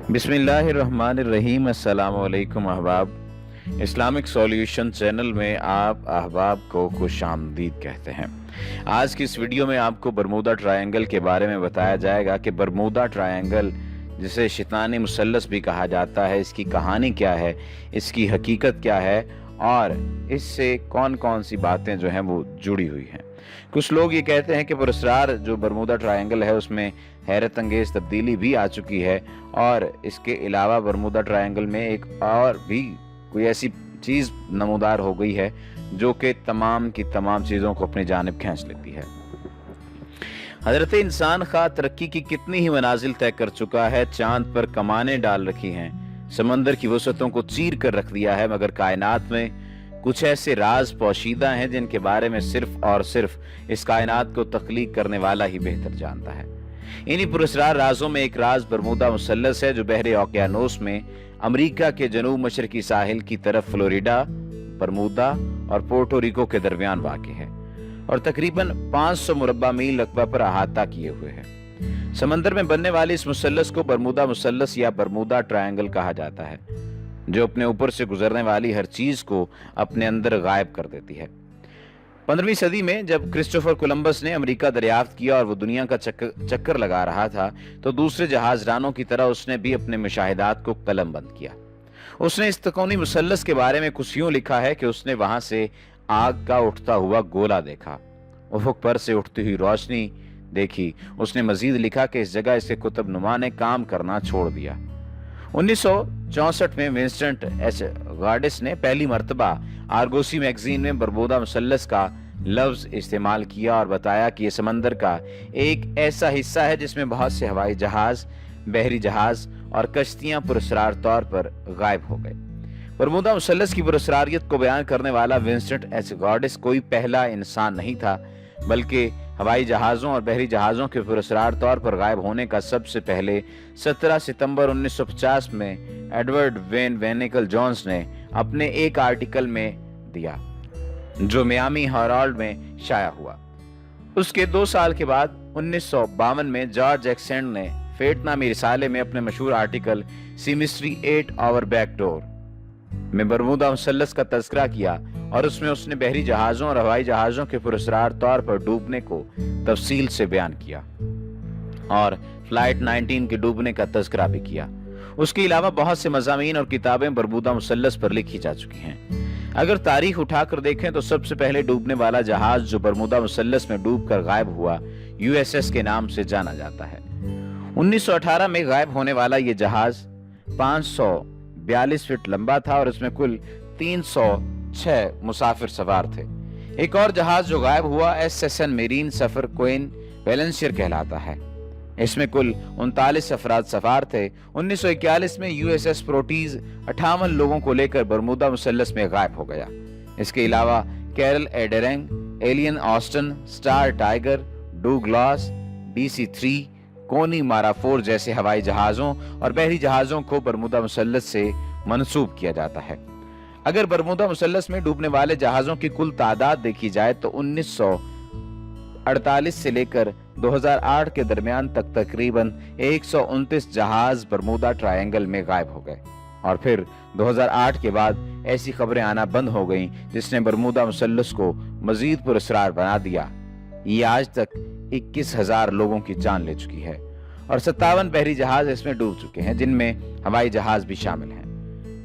बिस्मिल्लाहिर्रहमानिर्रहीम। अस्सलाम वालेकुम अहबाब। इस्लामिक सॉल्यूशन चैनल में आप अहबाब को खुश आमदीद कहते हैं। आज की इस वीडियो में आपको बरमूदा ट्रायंगल के बारे में बताया जाएगा कि बरमूदा ट्रायंगल, जिसे शैतानी मुसल्लस भी कहा जाता है, इसकी कहानी क्या है, इसकी हकीकत क्या है और इससे कौन कौन सी बातें जो हैं वो जुड़ी हुई हैं। कुछ लोग ये कहते हैं कि पुरस्कार जो बरमूदा ट्रायंगल है उसमें हैरत अंगेज तब्दीली भी आ चुकी है और इसके अलावा बरमूदा ट्रायंगल में एक और भी कोई ऐसी चीज़ नमूदार हो गई है जो कि तमाम की तमाम चीज़ों को अपनी जानिब खींच लेती है। हजरत इंसान खा तरक्की की कितनी ही मनाजिल तय कर चुका है, चांद पर कमाने डाल रखी हैं, समंदर की वसअतों को चीर कर रख दिया है, मगर कायनात में कुछ ऐसे राज पोशीदा हैं जिनके बारे में सिर्फ और सिर्फ इस कायनात को तख्लीक करने वाला ही बेहतर जानता है। इन्हीं पुरस्कार राजों में एक राज बरमूदा मुसल्लस है जो बहरे ओकियानोस में अमेरिका के जनूब मशरकी साहिल की तरफ फ्लोरिडा, बरमूदा और पोर्टो रिको के दरमियान वाक़ है और तकरीबन 500 मुरब्बा मील रकबा पर अहाता किए हुए है। समंदर में बनने वाले इस मुसल्लस को बरमूदा मुसल्लस या बरमूदा ट्रायंगल कहा जाता है, जो अपने ऊपर से गुजरने वाली हर चीज को अपने अंदर गायब कर देती है। 15वीं सदी में जब क्रिस्टोफर कोलंबस ने अमेरिका दरियाफ्त किया और वो दुनिया का चक्कर लगा रहा था, तो दूसरे जहाजरानों की तरह उसने भी अपने मुशाहिदात को कलम बंद किया। उसने इस तकौनी मुसल्लस के बारे में कुछ यूं लिखा है कि उसने वहां से आग का उठता हुआ गोला देखा, उफक पर से उठती हुई रोशनी देखी। उसने मजीद लिखा कि इस जगह इसके कुतुब नुमा ने काम करना छोड़ दिया। 1964 में विंस्टन एच गार्डिस ने पहली मर्तबा आर्गोसी मैगजीन में बरमूदा मुसल्लस का लफ्ज इस्तेमाल किया और बताया कि यह समंदर का एक ऐसा हिस्सा है जिसमें बहुत से हवाई जहाज, बहरी जहाज और कश्तियां पुरस्कार तौर पर गायब हो गए। बरमूदा मुसल्लस की पुरस्कारियत को बयान करने वाला विंस्टन एच गार्डिस कोई पहला इंसान नहीं था, बल्कि हवाई जहाज़ों और बहरी जहाज़ों के पुरस्कार तौर पर गायब होने का सबसे पहले 17 सितंबर 1950 में एडवर्ड वेन वेनिकल जोन्स ने अपने एक आर्टिकल में दिया, जो मियामी हेराल्ड में शाया हुआ। उसके 2 साल के बाद 1952 में जॉर्ज एक्सेंड ने फेट नामी रिसाले में अपने मशहूर article sea mystery at our backdoor में बरमूदा मुसल्लस का तज़किरा किया और उसमें उसने बहरी जहाज़ों और हवाई जहाज़ों के पुरस्कार तौर पर डूबने को तफसील से बयान किया और फ्लाइट 19 के डूबने का तज़किरा भी किया। उसके अलावा बहुत से मज़ामीन और किताबें बरमूदा मुसल्लस पर लिखी जा चुकी हैं। अगर तारीख उठाकर देखें तो सबसे पहले डूबने वाला जहाज जो बरमूदा मुसल्लस में डूबकर गायब हुआ USS के नाम से जाना जाता है। 1918 में गायब होने वाला यह जहाज 542 फीट लंबा था और इसमें कुल 306 मुसाफिर सवार थे। एक और जहाज जो गायब हुआ SSN मेरीन सफर क्वीन वेलेंसियर कहलाता है। इसमें कुल 39 अफराद सवार थे। 1941 में USS प्रोटीज 58 लोगों को लेकर बरमूदा मुसल्लस में गायब हो गया। इसके अलावा कैरल एडेरेंग, एलियन ऑस्टन, स्टार टाइगर, डूग्लास, DC-3, कोनी माराफोर जैसे हवाई जहाजों और बहरी जहाजों को बरमूदा मुसल्लस से मंसूब किया जाता है। अगर बरमूदा मुसल्लस में डूबने वाले जहाजों की कुल तादाद देखी जाए तो 1948 से लेकर 2008 के दरमियान तक तकरीबन 129 जहाज बरमूदा ट्रायंगल में गायब हो गए और फिर 2008 के बाद ऐसी खबरें आना बंद हो गईं जिसने बरमूदा मुसल्लस को मजीद पुरस्कार बना दिया। ये आज तक 21,000 लोगों की जान ले चुकी है और 57 बहरी जहाज इसमें डूब चुके हैं, जिनमें हवाई जहाज भी शामिल हैं।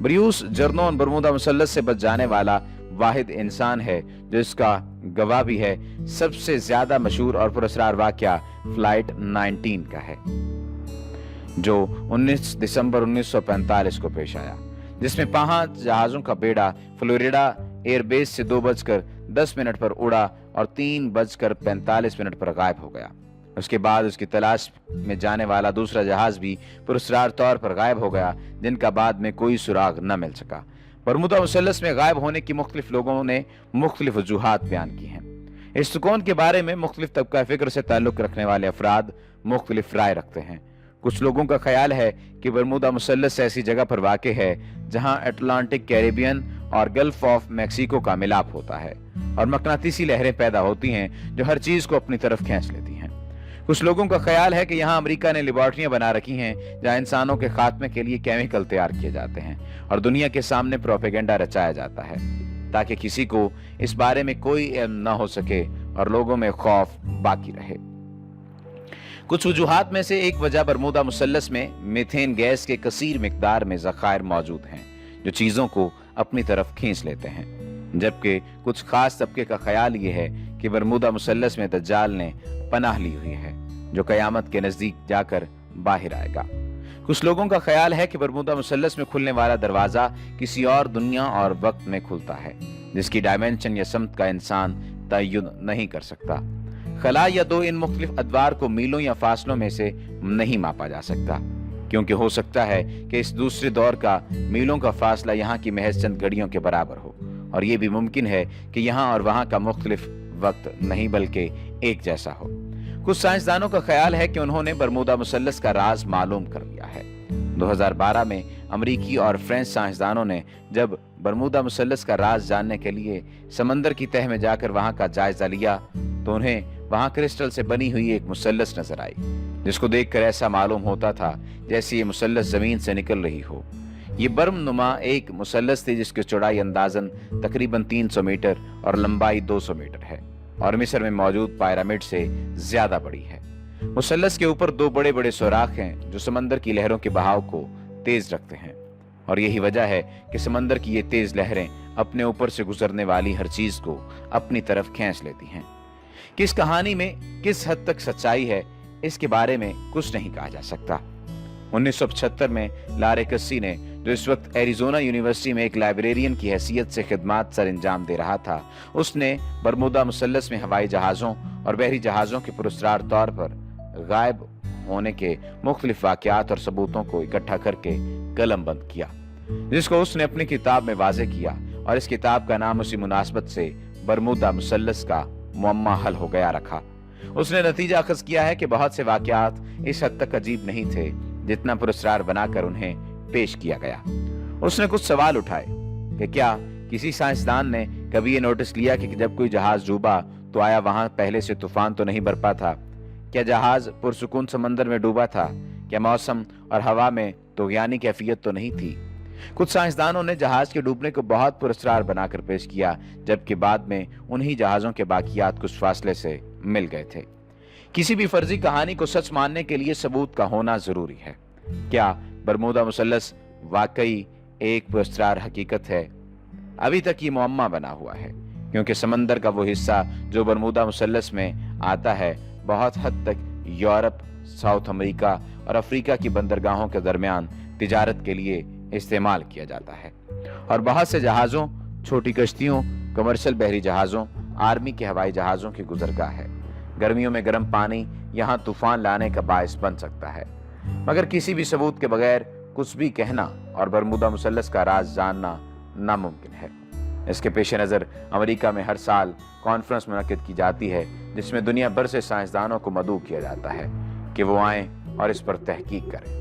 ब्रूस जर्नोन बरमूदा मुसल्लस से बच जाने वाला वाहिद इंसान है जो इसका गवाह भी है। सबसे ज्यादा मशहूर और पुरस्कार वाकया फ्लाइट 19 का है, जो 19 दिसंबर 1945 को पेश आया, जिसमें 5 जहाजों का बेड़ा फ्लोरिडा एयरबेस से 2:10 पर उड़ा और 3:45 पर गायब हो गया। उसके बाद उसकी तलाश में जाने वाला दूसरा जहाज भी पुरस्कार तौर पर गायब हो गया, जिनका बाद में कोई सुराग न मिल सका। बरमूदा मुसल्लस में गायब होने की मुख्तलिफ लोगों ने मुख्तलिफ वजूहात बयान की हैं। इस सुकून के बारे में मुख्तलिफ तबका फिक्र से ताल्लुक रखने वाले अफराद मुख्तलिफ राय रखते हैं। कुछ लोगों का ख्याल है कि बरमूदा मुसल्लस ऐसी जगह पर वाक़ है जहां अटलांटिक, कैरिबियन और गल्फ ऑफ मैक्सिको का मिलाप होता है और मकनातीसी लहरें पैदा होती हैं जो हर चीज को अपनी तरफ खींच लेती हैं। कुछ लोगों का ख्याल है कि यहाँ अमेरिका ने लेबॉर्ट्रियां बना रखी हैं जहाँ इंसानों के खात्मे के लिए केमिकल तैयार किए जाते हैं और दुनिया के सामने प्रोपेगेंडा रचाया जाता है ताकि किसी को इस बारे में कोई इल्म न हो सके और लोगों में खौफ बाकी रहे। कुछ वजूहात में से एक वजह बरमूदा मुसल्लस में मीथेन गैस के कसीर मिकदार में ज़खायर मौजूद हैं जो चीज़ों को अपनी तरफ खींच लेते हैं, जबकि कुछ खास तबके का ख्याल ये है कि बरमूदा मुसल्लस में दज्जाल ने पनाह ली हुई है जो कयामत के नजदीक जाकर बाहर आएगा। कुछ लोगों का ख्याल है कि बरमूदा मुसल्लस में खुलने वाला दरवाजा किसी और दुनिया और वक्त में खुलता है जिसकी डायमेंशन या समत का इंसान तय्युन नहीं कर सकता। खला या दो इन मुख्तलिफ अदवार को मीलों या फासलों में से नहीं मापा जा सकता, क्योंकि हो सकता है कि इस दूसरे दौर का मीलों का फासला यहाँ की महज चंद घड़ियों के बराबर हो, और ये भी मुमकिन है कि यहाँ और वहाँ का मुख्तलिफ वक्त नहीं बल्कि एक जैसा हो। कुछ साइंसदानों का ख्याल है कि उन्होंने बरमूदा मुसल्लस का राज मालूम कर लिया है। 2012 में अमरीकी और फ्रेंच साइंसदानों ने जब बरमूदा मुसल्लस का राज जानने के लिए समंदर की तह में जाकर वहां का जायजा लिया तो उन्हें वहां क्रिस्टल से बनी हुई एक मुसल्लस नजर आई, जिसको देखकर ऐसा मालूम होता था जैसे ये मुसल्लस जमीन से निकल रही हो। ये बर्मनुमा एक मुसल्लस थी जिसकी चौड़ाई अंदाजन तकरीबन 300 मीटर और लंबाई 200 मीटर है और मिस्र में मौजूद पिरामिड से ज्यादा बड़ी है। मुसल्लस के ऊपर दो बड़े बड़े सुराख हैं जो समंदर की लहरों के बहाव को तेज रखते हैं, और यही वजह है कि समंदर की ये तेज लहरें अपने ऊपर से गुजरने वाली हर चीज को अपनी तरफ खींच लेती हैं। किस कहानी में किस हद तक सच्चाई है इसके बारे में कुछ नहीं कहा जा सकता। 1975 में लारे कस्सी ने, जो इस वक्त एरिजोना यूनिवर्सिटी में एक लाइब्रेरियन की हैसियत से खिदमात सर अंजाम दे रहा था, उसने बरमूदा मुसल्लस में हवाई जहाजों और बहरी जहाजों के पुरस्कार तौर पर गायब होने के मुख्तलिफ वाकयात और सबूतों को इकट्ठा करके कलम बंद किया, जिसको उसने अपनी किताब में वाजे किया, और इस किताब का नाम उसी मुनासबत से बरमूदा मुसल्लस का मुअम्मा हल हो गया रखा। उसने नतीजा अखज़ किया है कि बहुत से वाकयात इस हद तक अजीब नहीं थे जितना पुरस्कार बनाकर उन्हें पेश किया गया। उसने कुछ सवाल उठाए कि क्या किसी साइंसदान ने कभी ये नोटिस लिया कि जब कोई जहाज डूबा तो आया वहां पहले से तूफान तो नहीं बरपा था? क्या जहाज पुरसुकून समंदर में डूबा था? क्या मौसम और हवा में तुग़यानी कैफियत तो नहीं थी? कुछ साइंसदानों ने जहाज के डूबने को बहुत पुरस्कार बनाकर पेश किया, जबकि बाद में उन्हीं जहाजों के बाकियात कुछ फासले से मिल गए थे। किसी भी फर्जी कहानी को सच मानने के लिए सबूत का होना जरूरी है। क्या बरमूदा मुसल्लस वाकई एक पुरस्कार हकीकत है? अभी तक ये मुअम्मा बना हुआ है, क्योंकि समंदर का वो हिस्सा जो बरमूदा मुसल्लस में आता है बहुत हद तक यूरोप, साउथ अमेरिका और अफ्रीका की बंदरगाहों के दरमियान तिजारत के लिए इस्तेमाल किया जाता है, और बहुत से जहाजों, छोटी कश्तियों, कमर्शियल बहरी जहाजों, आर्मी के हवाई जहाजों की गुजरगाह है। गर्मियों में गर्म पानी यहाँ तूफान लाने का बायस बन सकता है, मगर किसी भी सबूत के बगैर कुछ भी कहना और बरमूदा मुसल्लस का राज जानना नामुमकिन है। इसके पेश नज़र अमेरिका में हर साल कॉन्फ्रेंस मुनक्किद की जाती है जिसमें दुनिया भर से साइंसदानों को मदऊ किया जाता है कि वो आएं और इस पर तहकीक करें।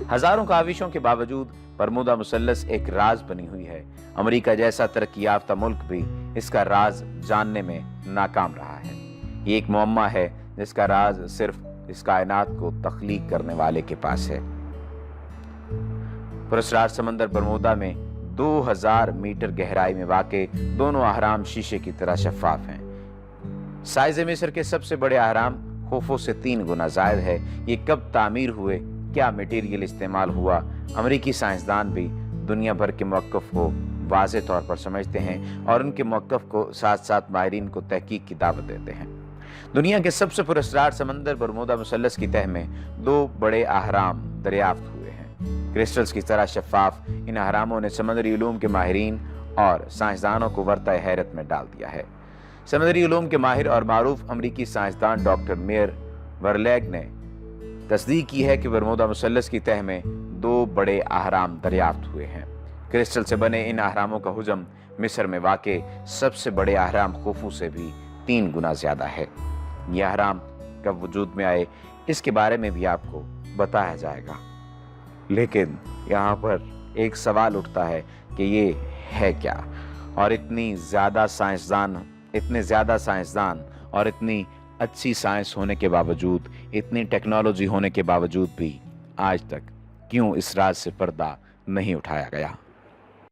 हजारों काविशों के बावजूद बरमूदा मुसल्लस एक राज बनी हुई है। अमेरिका जैसा तरक्की याफ्ता मुल्क भी इसका राज जानने में नाकाम रहा है। ये एक मुअम्मा है जिसका राज सिर्फ इस कायनात को तख्लीक करने वाले के पास है। पुरस्कार समंदर बरमूदा में 2000 मीटर गहराई में वाक़े दोनों अहराम शीशे की तरह शफाफ हैं। साइज़ मिस्र के सबसे बड़े अहराम खोफो से 3 गुना ज़ायद है। ये कब तामीर हुए, क्या मटेरियल इस्तेमाल हुआ, अमेरिकी साइंसदान भी दुनिया भर के मौक़िफ़ को वाज़े तौर पर समझते हैं और उनके मौक़िफ़ को साथ साथ माहिरीन को तहकीक की दावत देते हैं। दुनिया के सबसे पुरस्कार समंदर बरमूदा मुसल्लस की तह में 2 बड़े अहराम दरियाफ्त हुए हैं। क्रिस्टल्स की तरह शफाफ इन अहरामों ने समुद्री उलूम के माहिरीन और साइंसदानों को वर्ता हैरत में डाल दिया है। समुद्री उलूम के माहिर और मारूफ अमरीकी साइंसदान डॉक्टर मेयर वर्लैग ने तस्दीक की है कि बरमूदा मुसल्लस की तह में 2 बड़े अहराम दरियाफ्त हुए हैं। क्रिस्टल से बने इन अहरामों का हुजम मिस्र में वाक़े सबसे बड़े अहराम खुफू से भी 3 गुना ज्यादा है। यह अहराम कब वजूद में आए इसके बारे में भी आपको बताया जाएगा, लेकिन यहाँ पर एक सवाल उठता है कि ये है क्या, और इतने ज़्यादा साइंसदान और इतनी अच्छी साइंस होने के बावजूद, इतनी टेक्नोलॉजी होने के बावजूद भी आज तक क्यों इस राज से पर्दा नहीं उठाया गया।